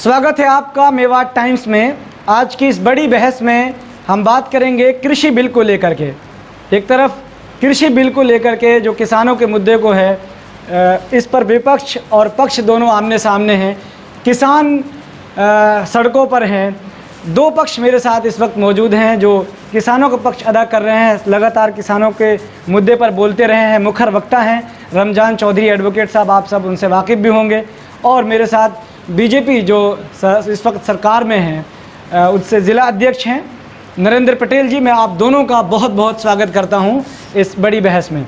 स्वागत है आपका मेवात टाइम्स में। आज की इस बड़ी बहस में हम बात करेंगे कृषि बिल को लेकर के। एक तरफ कृषि बिल को लेकर के जो किसानों के मुद्दे को है, इस पर विपक्ष और पक्ष दोनों आमने सामने हैं। किसान सड़कों पर हैं। दो पक्ष मेरे साथ इस वक्त मौजूद हैं जो किसानों का पक्ष अदा कर रहे हैं, लगातार किसानों के मुद्दे पर बोलते रहे हैं। मुखर वक्ता हैं रमजान चौधरी एडवोकेट साहब, आप सब उनसे वाकिफ़ भी होंगे। और मेरे साथ बीजेपी जो इस वक्त सरकार में हैं, उससे ज़िला अध्यक्ष हैं नरेंद्र पटेल जी। मैं आप दोनों का बहुत बहुत स्वागत करता हूं इस बड़ी बहस में।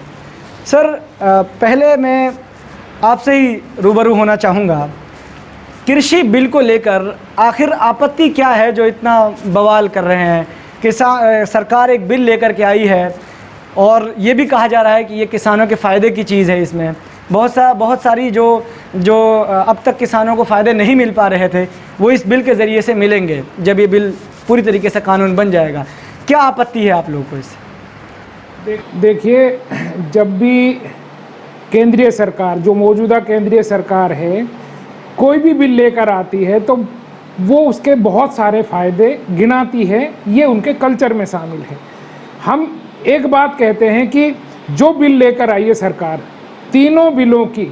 सर, पहले मैं आपसे ही रूबरू होना चाहूँगा, कृषि बिल को लेकर आखिर आपत्ति क्या है जो इतना बवाल कर रहे हैं? सरकार एक बिल लेकर के आई है और ये भी कहा जा रहा है कि ये किसानों के फ़ायदे की चीज़ है। इसमें बहुत सारी जो अब तक किसानों को फ़ायदे नहीं मिल पा रहे थे वो इस बिल के ज़रिए से मिलेंगे जब ये बिल पूरी तरीके से कानून बन जाएगा। क्या आपत्ति है आप लोगों को इससे? देखिए, जब भी केंद्रीय सरकार, जो मौजूदा केंद्रीय सरकार है, कोई भी बिल लेकर आती है तो वो उसके बहुत सारे फ़ायदे गिनाती है। ये उनके कल्चर में शामिल है। हम एक बात कहते हैं कि जो बिल लेकर आई है सरकार, तीनों बिलों की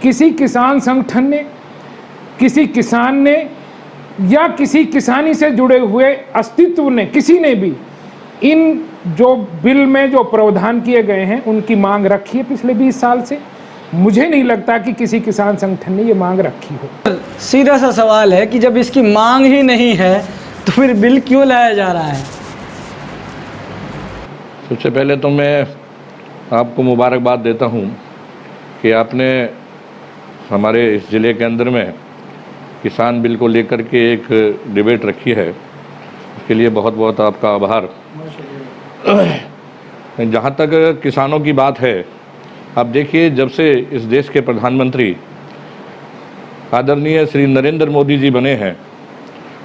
किसी किसान संगठन ने, किसी किसान ने या किसी किसानी से जुड़े हुए अस्तित्व ने, किसी ने भी इन जो बिल में जो प्रावधान किए गए हैं उनकी मांग रखी है पिछले 20 साल से। मुझे नहीं लगता कि किसी किसान संगठन ने ये मांग रखी हो। सीधा सा सवाल है कि जब इसकी मांग ही नहीं है तो फिर बिल क्यों लाया जा रहा है? सबसे पहले तो मैं आपको मुबारकबाद देता हूँ कि आपने हमारे इस ज़िले के अंदर में किसान बिल को लेकर के एक डिबेट रखी है। उसके लिए बहुत बहुत आपका आभार। जहाँ तक किसानों की बात है, आप देखिए, जब से इस देश के प्रधानमंत्री आदरणीय श्री नरेंद्र मोदी जी बने हैं,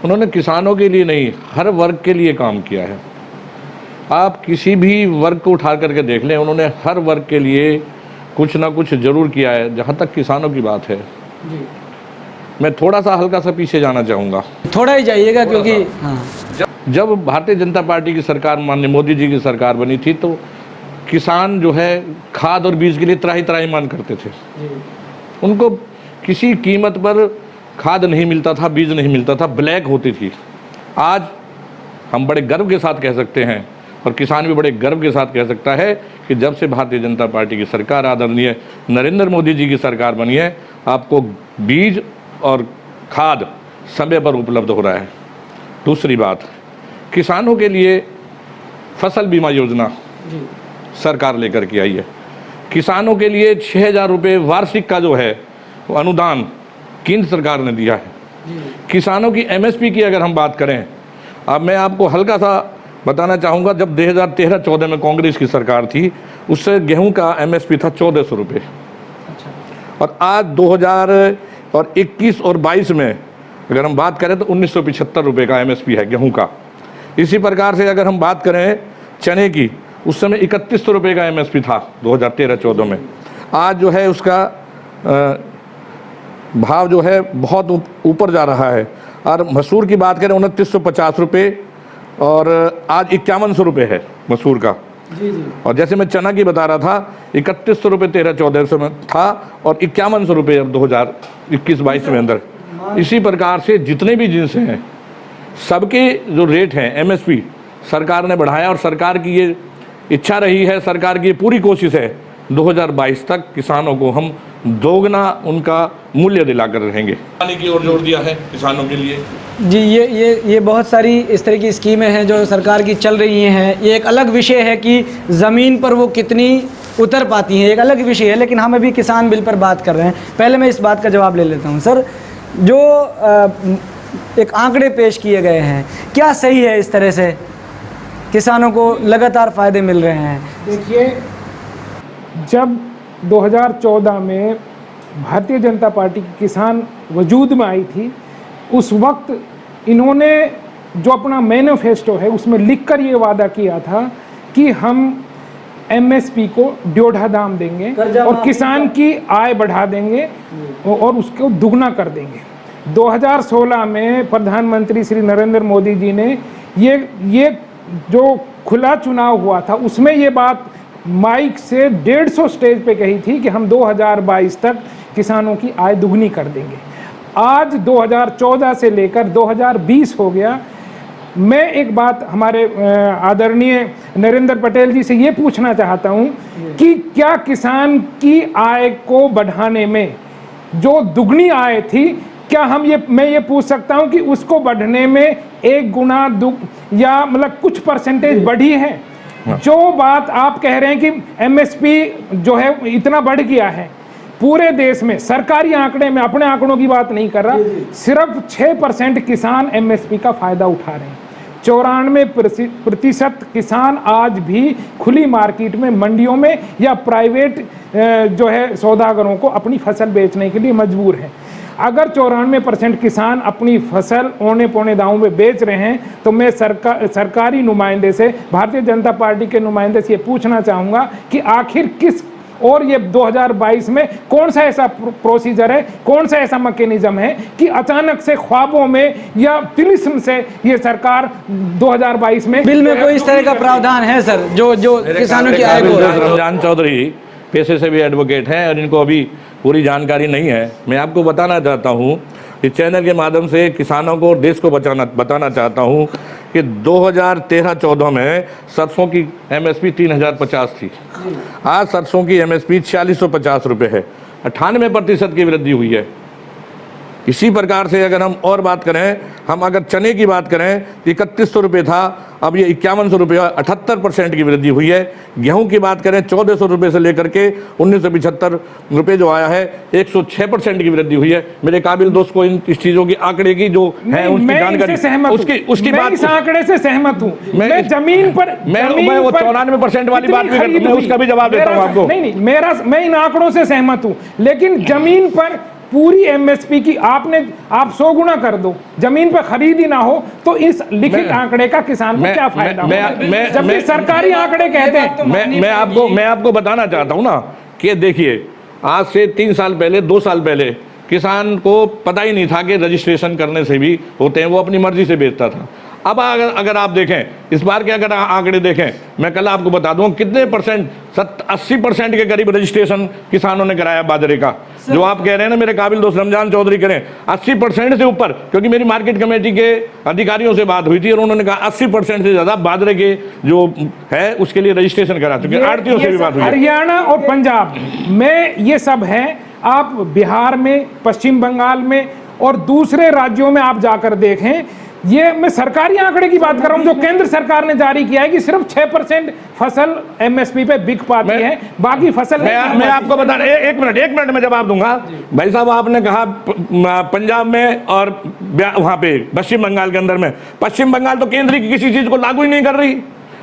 उन्होंने किसानों के लिए नहीं, हर वर्ग के लिए काम किया है। आप किसी भी वर्ग को उठा करके देख लें, उन्होंने हर वर्ग के लिए कुछ ना कुछ ज़रूर किया है। जहाँ तक किसानों की बात है जी, मैं थोड़ा सा हल्का सा पीछे जाना चाहूँगा। थोड़ा ही जाइएगा, क्योंकि जब भारतीय जनता पार्टी की सरकार, माननीय मोदी जी की सरकार बनी थी, तो किसान जो है खाद और बीज के लिए त्राही मांग करते थे। उनको किसी कीमत पर खाद नहीं मिलता था, बीज नहीं मिलता था, ब्लैक होती थी। आज हम बड़े गर्व के साथ कह सकते हैं और किसान भी बड़े गर्व के साथ कह सकता है कि जब से भारतीय जनता पार्टी की सरकार, आदरणीय नरेंद्र मोदी जी की सरकार बनी है, आपको बीज और खाद समय पर उपलब्ध हो रहा है। दूसरी बात, किसानों के लिए फसल बीमा योजना सरकार लेकर के आई है। किसानों के लिए 6,000 रुपये वार्षिक का जो है वो अनुदान केंद्र सरकार ने दिया है। किसानों की MSP की अगर हम बात करें, अब मैं आपको हल्का सा बताना चाहूँगा, जब 2013-14 में कांग्रेस की सरकार थी, उससे गेहूं का MSP था 1,400 रुपये। और आज 2021 और 22 में अगर हम बात करें तो 1,975 रुपये का MSP है गेहूं का। इसी प्रकार से अगर हम बात करें चने की, उस समय 3,100 रुपये का MSP था 2013-14 में। आज जो है उसका भाव जो है बहुत ऊपर जा रहा है। और मसूर की बात करें 2,950 रुपये और आज 5,100 रुपये है मसूर का। जी। और जैसे मैं चना की बता रहा था, 3,100 रुपये 13-14 में था और 5,100 रुपये अब 2021-22 में अंदर। इसी प्रकार से जितने भी जिन्स हैं, सबके जो रेट हैं MSP सरकार ने बढ़ाया। और सरकार की ये इच्छा रही है, सरकार की पूरी कोशिश है 2022 तक किसानों को हम दोगुना उनका मूल्य दिलाकर रहेंगे। पानी की ओर जोर दिया है किसानों के लिए। जी, ये बहुत सारी इस तरह की स्कीमें हैं जो सरकार की चल रही हैं। ये एक अलग विषय है कि ज़मीन पर वो कितनी उतर पाती हैं, एक अलग विषय है। लेकिन हम अभी किसान बिल पर बात कर रहे हैं। पहले मैं इस बात का जवाब ले लेता हूँ। सर, जो एक आंकड़े पेश किए गए हैं, क्या सही है? इस तरह से किसानों को लगातार फ़ायदे मिल रहे हैं। देखिए, जब 2014 में भारतीय जनता पार्टी की किसान वजूद में आई थी, उस वक्त इन्होंने जो अपना मैनिफेस्टो है उसमें लिखकर ये वादा किया था कि हम MSP को 1.5 दाम देंगे और किसान की आय बढ़ा देंगे और उसको दुगना कर देंगे। 2016 में प्रधानमंत्री श्री नरेंद्र मोदी जी ने ये जो खुला चुनाव हुआ था उसमें ये बात माइक से 150 स्टेज पे कही थी कि हम 2022 तक किसानों की आय दुगनी कर देंगे। आज 2014 से लेकर 2020 हो गया। मैं एक बात हमारे आदरणीय नरेंद्र पटेल जी से ये पूछना चाहता हूँ कि क्या किसान की आय को बढ़ाने में जो दुगनी आय थी, क्या मैं ये पूछ सकता हूँ कि उसको बढ़ने में 1 गुना या मतलब कुछ परसेंटेज बढ़ी है? जो बात आप कह रहे हैं कि एमएसपी जो है इतना बढ़ गया है पूरे देश में, सरकारी आंकड़े में, अपने आंकड़ों की बात नहीं कर रहा, सिर्फ 6% किसान एमएसपी का फायदा उठा रहे हैं। 94% किसान आज भी खुली मार्केट में, मंडियों में या प्राइवेट जो है सौदागरों को अपनी फसल बेचने के लिए मजबूर हैं। अगर 94% किसान अपनी फसल औने पौने दामों में बेच रहे हैं तो मैं सरकारी नुमाइंदे से, भारतीय जनता पार्टी के नुमाइंदे से ये पूछना चाहूँगा कि आखिर किस और ये 2022 में कौन सा ऐसा प्रोसीजर है, कौन सा ऐसा मैकेनिज्म है कि अचानक से ख्वाबों में या तिलिस्म से ये सरकार 2022 में बिल में कोई इस तरह का प्रावधान है सर जो किसानों की आय को? रमजान चौधरी पेशे से भी एडवोकेट हैं और इनको अभी पूरी जानकारी नहीं है। मैं आपको बताना चाहता हूँ, इस चैनल के माध्यम से किसानों को और देश को बताना चाहता हूँ कि 2013-14 में सरसों की एमएसपी 3050 थी। आज सरसों की एमएसपी 4650 रुपये है, 98% की वृद्धि हुई है। इसी प्रकार से अगर हम और बात करें, हम अगर चने की बात करें तो 3100 रुपये था, अब ये 5100 रुपये, 78% की वृद्धि हुई है। गेहूं की बात करें 1400 रुपये से लेकर के 1975 रुपये जो आया है, 106% की वृद्धि हुई है। मेरे काबिल दोस्त को इन चीज़ों की आंकड़े की जो है उसकी जानकारी, उसकी बात, इस आंकड़े से सहमत हूँ। मैं जमीन पर मैं वो 94% वाली बात भी करता हूं, मैं उसका भी जवाब देता हूँ आपको। नहीं, मैं इन आंकड़ों से सहमत हूँ, लेकिन जमीन पर पूरी एमएसपी की आप 100 गुना कर दो, जमीन पर खरीद ही ना हो तो इस लिखित आंकड़े का किसान को क्या फायदा होगा? जबकि सरकारी आंकड़े कहते हैं। मैं आपको बताना चाहता हूं ना कि देखिए, आज से 3 साल पहले, 2 साल पहले किसान को पता ही नहीं था कि रजिस्ट्रेशन करने से भी होते हैं, वो अपनी मर्जी से बेचता था। अब अगर आप देखें इस बार के अगर आंकड़े देखें, मैं कल आपको बता दूं कितने परसेंट, 80% के करीब रजिस्ट्रेशन किसानों ने कराया बाजरे का। जो आप कह रहे हैं ना मेरे काबिल दोस्त रमजान चौधरी करें, 80% से ऊपर, क्योंकि मेरी मार्केट कमेटी के अधिकारियों से बात हुई थी और उन्होंने कहा 80% से ज़्यादा बाजरे के जो है उसके लिए रजिस्ट्रेशन करा चुके। आड़तियों से भी बात हुई। हरियाणा और पंजाब में ये सब है। आप बिहार में, पश्चिम बंगाल में और दूसरे राज्यों में आप जाकर देखें, ये मैं सरकारी आंकड़े की बात कर रहा हूं जो केंद्र सरकार ने जारी किया है कि सिर्फ 6% फसल एमएसपी पे बिक पाती है, बाकी फसल मैं आपको बता, एक मिनट में जवाब दूंगा। भाई साहब, आपने कहा पंजाब में और वहां पे पश्चिम बंगाल के अंदर में, पश्चिम बंगाल तो केंद्र की किसी चीज को लागू ही नहीं कर रही।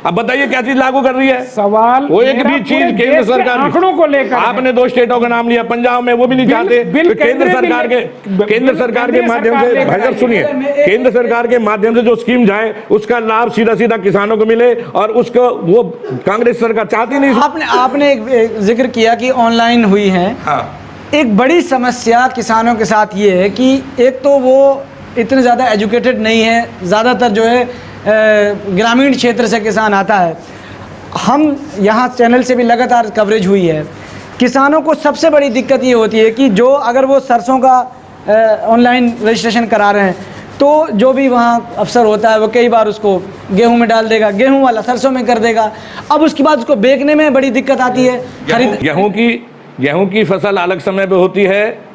अब बताइए क्या चीज लागू कर रही है? सवाल वो एक भी चीज केंद्र सरकार आंकड़ों को लेकर, आपने 2 स्टेटों का नाम लिया, पंजाब में वो भी नहीं चाहते। केंद्र सरकार के माध्यम से, भाई सुनिए, केंद्र सरकार के माध्यम से जो स्कीम जाए उसका लाभ सीधा किसानों को मिले और उसको वो कांग्रेस सरकार चाहती नहीं। आपने एक जिक्र किया कि ऑनलाइन हुई है। हाँ। एक बड़ी समस्या किसानों के साथ ये है कि एक तो वो इतने ज़्यादा एजुकेटेड नहीं है, ज़्यादातर जो है ग्रामीण क्षेत्र से किसान आता है। हम यहाँ चैनल से भी लगातार कवरेज हुई है। किसानों को सबसे बड़ी दिक्कत ये होती है कि जो अगर वो सरसों का ऑनलाइन रजिस्ट्रेशन करा रहे हैं तो जो भी वहाँ अफसर होता है वो कई बार उसको गेहूं में डाल देगा, गेहूं वाला सरसों में कर देगा। अब उसके बाद उसको बेचने में बड़ी दिक्कत आती है। गेहूं की फसल अलग समय पे होती है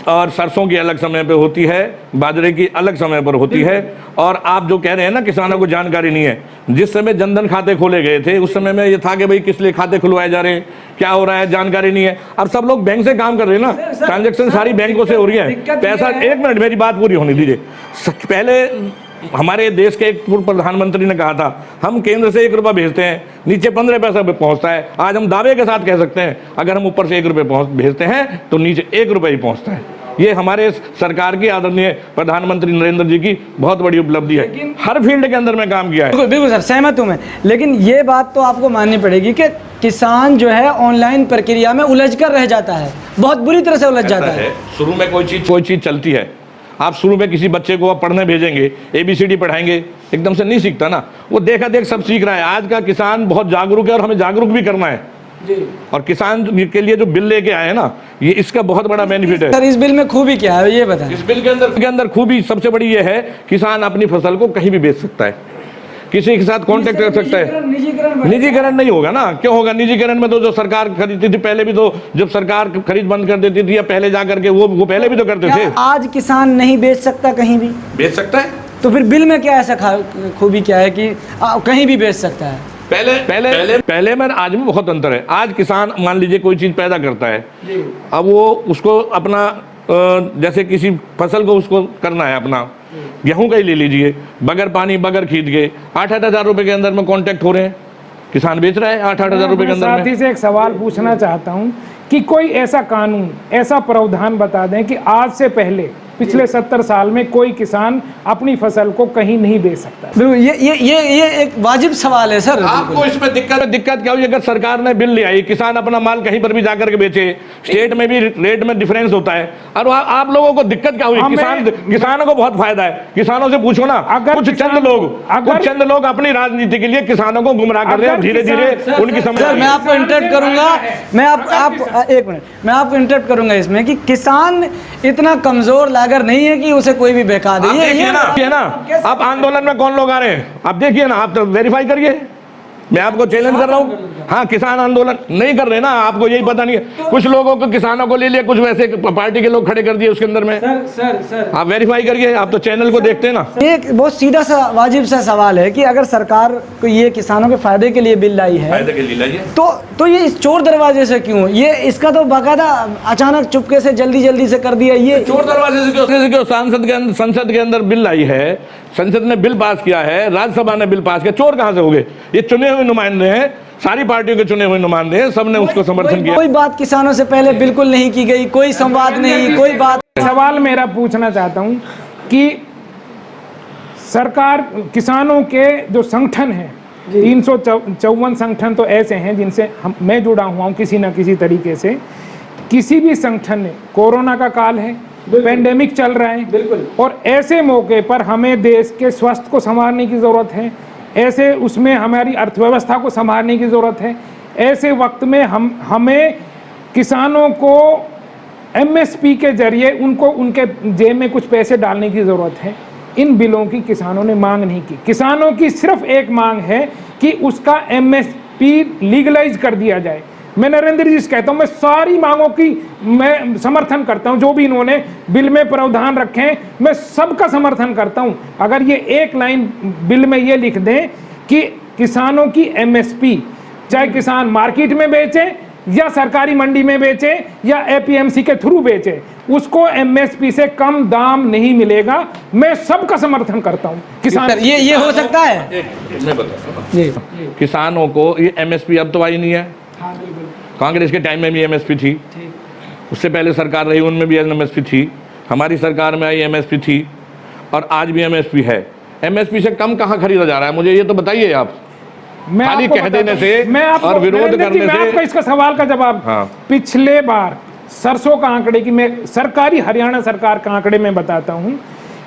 और सरसों की अलग समय पे होती है, बाजरे की अलग समय पर होती है। और आप जो कह रहे हैं ना किसानों को जानकारी नहीं है, जिस समय जनधन खाते खोले गए थे उस समय में ये था कि भाई किस लिए खाते खुलवाए जा रहे हैं, क्या हो रहा है, जानकारी नहीं है। अब सब लोग बैंक से काम कर रहे हैं ना, ट्रांजेक्शन सारी बैंकों से हो रही है, पैसा। एक मिनट मेरी बात पूरी होने दीजिए। पहले हमारे देश के एक पूर्व प्रधानमंत्री ने कहा था हम केंद्र से 1 रुपया भेजते हैं, नीचे 15 पैसा पहुंचता है। आज हम दावे के साथ कह सकते हैं अगर हम ऊपर से 1 रुपये भेजते हैं तो नीचे 1 रुपया ही पहुंचता है। ये हमारे सरकार की आदरणीय प्रधानमंत्री नरेंद्र जी की बहुत बड़ी उपलब्धि है। हर फील्ड के अंदर में काम किया है। बिल्कुल सर, सहमत हूँ मैं, लेकिन ये बात तो आपको माननी पड़ेगी कि किसान जो है ऑनलाइन प्रक्रिया में उलझ कर रह जाता है, बहुत बुरी तरह से उलझ जाता है। शुरू में कोई चीज चलती है आप शुरू में किसी बच्चे को आप पढ़ने भेजेंगे, ABCD पढ़ाएंगे, एकदम से नहीं सीखता ना, वो देखा देख सब सीख रहा है। आज का किसान बहुत जागरूक है और हमें जागरूक भी करना है जी। और किसान के लिए जो बिल लेके आए हैं ना, ये इसका बहुत बड़ा बेनिफिट है। सर इस बिल में खूबी क्या है ये बताएं। इस बिल के अंदर खूबी सबसे बड़ी ये है, किसान अपनी फसल को कहीं भी बेच सकता है, किसी के साथ कांटेक्ट कर सकता है। निजीकरण नहीं होगा ना, क्यों होगा? निजीकरण में तो जो सरकार खरीदती थी पहले भी, तो जब सरकार खरीद बंद कर देती थी या पहले जा करके वो पहले भी तो करते थे। आज किसान नहीं बेच सकता कहीं भी? बेच सकता है। तो फिर बिल में क्या ऐसा खूबी क्या है कि कहीं भी बेच सकता है? पहले में आज में बहुत अंतर है। आज किसान मान लीजिए कोई चीज पैदा करता है, अब वो उसको अपना जैसे किसी फसल को उसको करना है, अपना गेहूं का ही ले लीजिए, बगैर पानी बगैर खींच के 8-8 हज़ार रुपए के अंदर में कॉन्ट्रैक्ट हो रहे हैं, किसान बेच रहा है 8-8 हज़ार रुपए के अंदर में। साथी से एक सवाल पूछना चाहता हूं कि कोई ऐसा कानून, ऐसा प्रावधान बता दें कि आज से पहले पिछले 70 साल में कोई किसान अपनी फसल को कहीं नहीं बेच सकता। बिल्कुल, ये एक वाजिब सवाल है सर। आपको इसमें दिक्कत क्या हुई? अगर सरकार ने बिल ले आई, किसान अपना माल कहीं पर भी जाकर के बेचे, स्टेट में भी रेट में डिफरेंस होता है, और आप लोगों को दिक्कत क्या हुई? किसानों को बहुत फायदा है। किसानों से पूछो ना, कुछ चंद लोग अपनी राजनीति के लिए किसानों को गुमराह कर रहे हैं, धीरे धीरे उनकी समस्या। मैं आपको इंटरप्ट करूंगा, एक मिनट, मैं आपको इंटरप्ट करूंगा इसमें कि किसान इतना कमजोर लागर नहीं है कि उसे कोई भी बहका दे। ये ना आप आंदोलन में कौन लोग आ रहे हैं, आप देखिए ना, आप तो वेरीफाई करिए, मैं आपको चैलेंज कर रहा हूँ। हाँ, किसान आंदोलन नहीं कर रहे ना, आपको यही पता नहीं है। कुछ लोगों को, किसानों को ले लिया, कुछ वैसे पार्टी के लोग खड़े कर दिए उसके अंदर में। सर आप वेरीफाई करिए, आप तो चैनल को देखते हैं ना। एक बहुत सीधा सा वाजिब सा सवाल है कि अगर सरकार को ये किसानों के फायदे के लिए बिल लाई है, तो ये इस चोर दरवाजे से क्यों? ये इसका तो बाकायदा अचानक चुपके से जल्दी से कर दिया। ये चोर दरवाजे से क्यों? संसद के अंदर बिल आई है, संसद ने बिल पास किया है, राज्यसभा ने बिल पास किया, चोर कहां से हो गए? ये चुने हुए नुमाइंदे हैं, सारी पार्टियों के चुने हुए नुमाइंदे हैं, सबने उसको समर्थन किया। कोई बात किसानों से पहले बिल्कुल नहीं की गई, कोई संवाद नहीं, कोई बात। सवाल मेरा पूछना चाहता हूं कि सरकार किसानों के जो संगठन हैं, 354 संगठन तो ऐसे हैं जिनसे मैं जुड़ा हुआ हूं किसी न किसी तरीके से। किसी भी संगठन ने, कोरोना का काल है, पेंडेमिक चल रहा है, बिल्कुल, और ऐसे मौके पर हमें देश के स्वास्थ्य को संभालने की ज़रूरत है, ऐसे उसमें हमारी अर्थव्यवस्था को संभालने की ज़रूरत है। ऐसे वक्त में हमें किसानों को MSP के जरिए उनको उनके जेब में कुछ पैसे डालने की ज़रूरत है। इन बिलों की किसानों ने मांग नहीं की। किसानों की सिर्फ एक मांग है कि उसका MSP लीगलाइज कर दिया जाए। मैं नरेंद्र जी से कहता हूं, मैं सारी मांगों की मैं समर्थन करता हूं, जो भी इन्होंने बिल में प्रावधान रखे हैं मैं सबका समर्थन करता हूं। अगर ये एक लाइन बिल में ये लिख दें कि किसानों की MSP, चाहे किसान मार्केट में बेचे या सरकारी मंडी में बेचे या APMC के थ्रू बेचे, उसको MSP से कम दाम नहीं मिलेगा, मैं सबका समर्थन करता हूं। किसान ये हो सकता है? मैं बताता हूं, किसानों को ये MSP अब तो आई नहीं है, कांग्रेस के टाइम में भी MSP थी, उससे पहले सरकार रही उनमें भी MSP थी, हमारी सरकार में आई MSP थी, और आज भी MSP है। MSP से कम कहाँ खरीदा जा रहा है, मुझे ये तो बताइए आप। खाली कह देने से और विरोध करने से। आपका इसका सवाल का जवाब, पिछले बार सरसों का आंकड़े की मैं सरकारी हरियाणा सरकार का आंकड़े में बताता हूं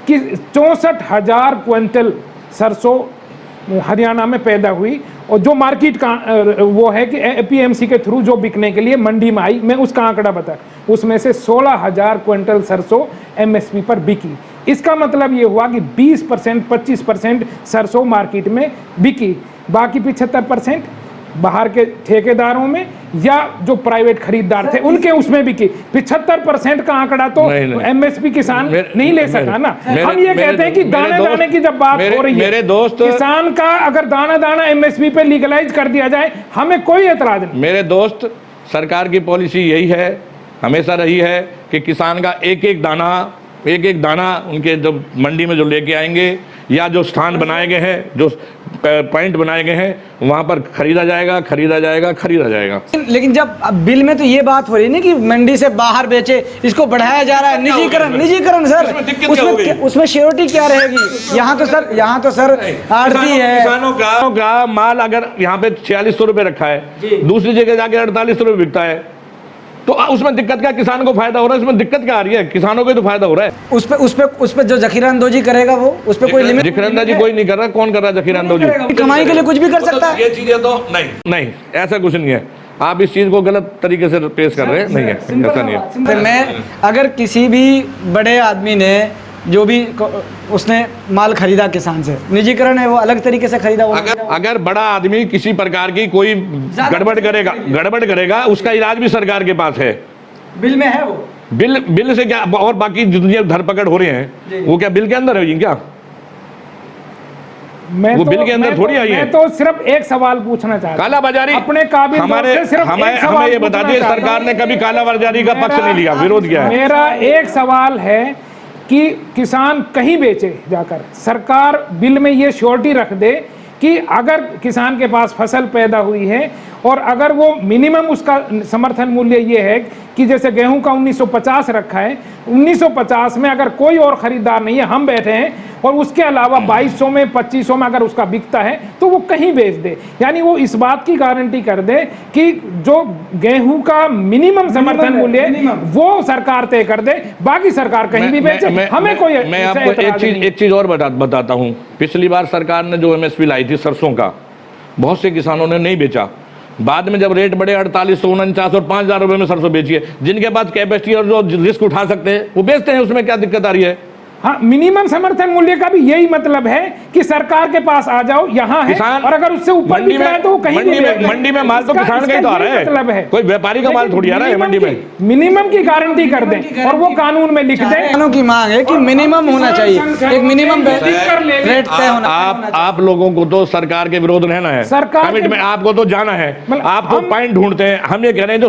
कि 64,000 क्विंटल सरसों हरियाणा में पैदा हुई, और जो मार्केट का वो है कि APMC के थ्रू जो बिकने के लिए मंडी में आई, मैं उसका आंकड़ा बता, उसमें से 16,000 क्विंटल सरसों MSP पर बिकी। इसका मतलब ये हुआ कि 20% 25% सरसों मार्केट में बिकी, बाकी 75% बाहर के ठेकेदारों में या जो प्राइवेट खरीदार थे उनके उसमें बिकी। 75% का आंकड़ा तो MSP किसान नहीं ले सका ना। हम ये कहते हैं कि दाने की जब बात हो रही है, किसान का अगर दाना MSP पे लीगलाइज कर दिया जाए, हमें कोई एतराज नहीं। मेरे दोस्त, सरकार की पॉलिसी यही है, हमेशा रही है कि किसान का एक एक दाना उनके जो मंडी में जो लेके आएंगे या जो स्थान बनाए गए हैं, जो पॉइंट बनाए गए हैं, वहां पर खरीदा जाएगा। लेकिन जब अब बिल में तो ये बात हो रही है ना कि मंडी से बाहर बेचे, इसको बढ़ाया जा रहा है, निजीकरण सर, उसमें श्योरिटी क्या रहेगी? यहाँ तो सर आड़ती है। किसानों का माल अगर यहाँ पे 4600 रुपये रखा है, दूसरी जगह जाके 4800 रुपये बिकता है, तो उसमें दिक्कत क्या, किसान को फायदा हो रहा है, इसमें दिक्कत क्या आ रही है, किसानों को ही तो फायदा हो रहा है। उस पे जो जखीरांदोजी करेगा वो उस पे कोई लिमिट, जखीरांदाजी कोई नहीं कर रहा। कौन कर रहा है जखीरांदाजी? कमाई के लिए कुछ भी कर सकता है। ये चीजें तो नहीं, ऐसा कुछ नहीं है। आप इस चीज को गलत तरीके से पेश कर रहे हैं। नहीं है, ऐसा नहीं है। मैं अगर किसी भी बड़े आदमी ने जो भी उसने माल खरीदा किसान से, निजीकरण है वो अलग तरीके से खरीदा वो। अगर बड़ा आदमी किसी प्रकार की कोई गड़बड़ करेगा उसका इलाज भी सरकार के पास है, बिल में है वो। बिल से क्या, और बाकी जितनी धरपकड़ हो रहे हैं वो क्या बिल के अंदर है क्या? वो बिल के अंदर थोड़ी आई है। मैं तो सिर्फ एक सवाल पूछना चाहता हूं, काला बाजारी अपने काबिल हमें ये बता दिए, सरकार ने कभी काला बाजारी का पक्ष नहीं लिया, विरोध किया है। मेरा एक सवाल है कि किसान कहीं बेचे जाकर, सरकार बिल में ये श्योरिटी रख दे कि अगर किसान के पास फसल पैदा हुई है और अगर वो मिनिमम उसका समर्थन मूल्य ये है कि जैसे गेहूं का 1950 रखा है, 1950 में अगर कोई और खरीदार नहीं है, हम बैठे हैं, और उसके अलावा 2200 में 2500 में अगर उसका बिकता है तो वो कहीं बेच दे। यानी वो इस बात की गारंटी कर दे कि जो गेहूं का मिनिमम समर्थन मूल्य वो सरकार तय कर दे, बाकी सरकार कहीं भी बेचे, हमें कोई। मैं आपको एक चीज और बताता हूं। पिछली बार सरकार ने जो MSP लाई थी सरसों का, बहुत से किसानों ने नहीं बेचा। बाद में जब रेट बढ़े 4849 और 5000 रुपए में सरसों बेची है। जिनके पास कैपेसिटी और जो रिस्क उठा सकते हैं वो बेचते हैं, उसमें क्या दिक्कत आ रही है? हाँ, मिनिमम समर्थन मूल्य का भी यही मतलब है कि सरकार के पास आ जाओ, यहाँ है, और अगर उससे ऊपर बिक रहा है तो वो कहीं भी मंडी में माल तो किसान का ही तो आ रहा है, मतलब है कोई व्यापारी का माल थोड़ी आ रहा है मंडी में। मिनिमम की गारंटी कर दें और वो कानून में लिख दें। किसानों की मांग है कि मिनिमम होना चाहिए, एक मिनिमम रेट तय होना। आप लोगों को तो सरकार के विरोध रहना है, सरकार में आपको तो जाना है, आप तो पॉइंट ढूंढते हैं। हम ये कह रहे हैं जो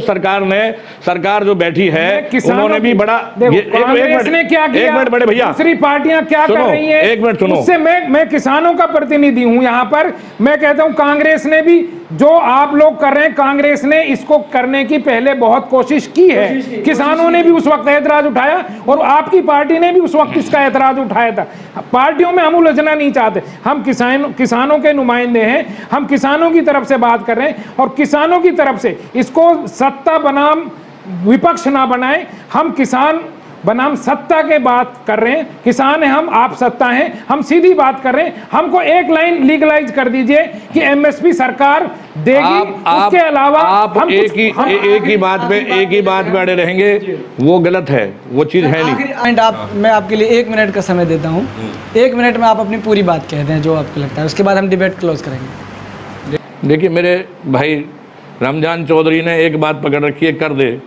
सरकार जो बैठी है उन्होंने भी बड़ा, कांग्रेस ने क्या किया, एक मिनट बड़े भैया, दूसरी पार्टियां क्या कर रही हैं, एक मिनट सुनो। उससे मैं किसानों का प्रतिनिधि हूं यहाँ पर। मैं कहता हूं कांग्रेस ने भी जो आप लोग कर रहे हैं, कांग्रेस ने इसको करने की पहले बहुत कोशिश की है। किसानों ने भी उस वक्त ऐतराज उठाया और आपकी पार्टी ने भी उस वक्त इसका ऐतराज उठाया था। पार्टियों में हम उलझना नहीं चाहते, हम किसानों के नुमाइंदे हैं, हम किसानों की तरफ से बात कर रहे हैं और किसानों की तरफ से इसको सत्ता बनाम विपक्ष ना बनाए, हम किसान बनाम सत्ता के बात कर रहे हैं। किसान है हम, आप सत्ता हैं, हम सीधी बात कर रहे हैं। हमको एक लाइन लीगलाइज कर दीजिए कि MSP सरकार देगी, उसके अलावा आप एक ही बात पे अड़े रहेंगे, वो गलत है, वो चीज है नहीं। मैं आपके लिए 1 मिनट का समय देता हूँ, 1 मिनट में आप अपनी पूरी बात कह दें जो आपको लगता है, उसके बाद हम डिबेट क्लोज करेंगे। देखिए मेरे भाई रमजान चौधरी ने एक बात पकड़ रखी है, कर दे।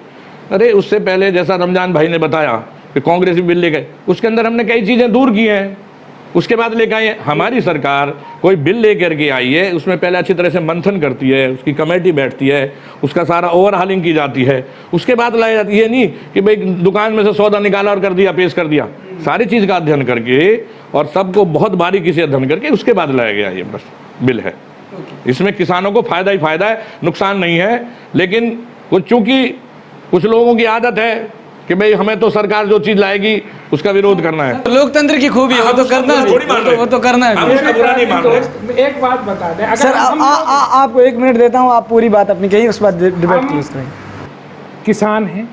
अरे उससे पहले जैसा रमजान भाई ने बताया कि कांग्रेस बिल ले गए, उसके अंदर हमने कई चीज़ें दूर की हैं, उसके बाद लेकर आए हैं। हमारी सरकार कोई बिल लेकर के आई है, उसमें पहले अच्छी तरह से मंथन करती है, उसकी कमेटी बैठती है, उसका सारा ओवरहालिंग की जाती है, उसके बाद लाई जाती है। नहीं कि भाई दुकान में से सौदा निकाला और कर दिया, पेश कर दिया। सारी चीज़ का अध्ययन करके और सबको बहुत बारीकी से अध्ययन करके उसके बाद लाया गया ये बस बिल है। इसमें किसानों को फायदा ही फायदा है, नुकसान नहीं है। लेकिन चूंकि कुछ लोगों की आदत है कि भाई हमें तो सरकार जो चीज लाएगी उसका विरोध करना है। लोकतंत्र की खूबी है, वो तो करना है, वो तो करना है। एक बात बता दें सर, आपको 1 मिनट देता हूँ, आप पूरी बात अपनी कहिए, उस बाद डिबेट क्लोज करेंगे। किसान हैं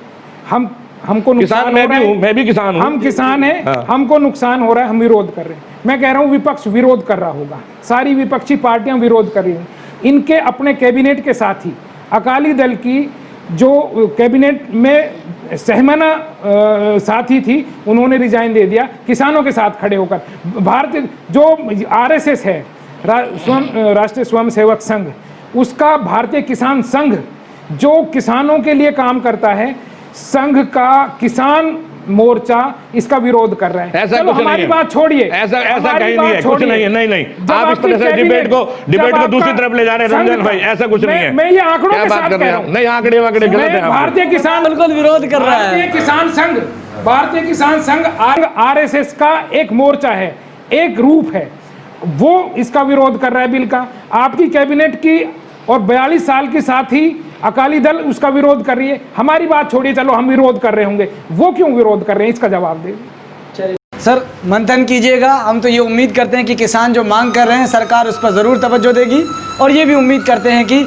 हमको किसान, मैं भी किसान हूँ, हम किसान हैं, हमको नुकसान हो रहा है, हम विरोध कर रहे हैं। मैं कह रहा हूँ विपक्ष विरोध कर रहा होगा, सारी विपक्षी पार्टियां विरोध कर रही हैं। इनके अपने कैबिनेट के साथ ही अकाली दल की जो कैबिनेट में सहमना साथी थी, उन्होंने रिजाइन दे दिया किसानों के साथ खड़े होकर। भारतीय जो RSS है, राष्ट्रीय स्वयंसेवक संघ, उसका भारतीय किसान संघ जो किसानों के लिए काम करता है, संघ का किसान मोर्चा इसका विरोध कर रहा है। ऐसा चलो हमारी बात छोड़िए, ऐसा कहीं नहीं है, कुछ नहीं है, नहीं आप इस तरह से डिबेट को दूसरी तरफ ले जा रहे हैं रंजन भाई, ऐसा कुछ नहीं है। मैं ये आंकड़ों के साथ कह रहा हूं, नहीं आंकड़े वाकड़े गलत है। भारतीय किसान बिल्कुल विरोध कर रहा है। भारतीय किसान संघ RSS का एक मोर्चा है, एक रूप है, वो इसका विरोध कर रहा है बिल का। आपकी कैबिनेट की और 42 साल के साथ ही अकाली दल उसका विरोध कर रही है। हमारी बात छोड़िए, चलो हम विरोध कर रहे होंगे, वो क्यों विरोध कर रहे हैं, इसका जवाब दे। सर मंथन कीजिएगा। हम तो ये उम्मीद करते हैं कि किसान जो मांग कर रहे हैं सरकार उस पर ज़रूर तवज्जो देगी, और ये भी उम्मीद करते हैं कि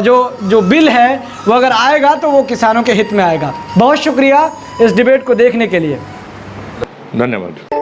जो बिल है वो अगर आएगा तो वो किसानों के हित में आएगा। बहुत शुक्रिया इस डिबेट को देखने के लिए। धन्यवाद।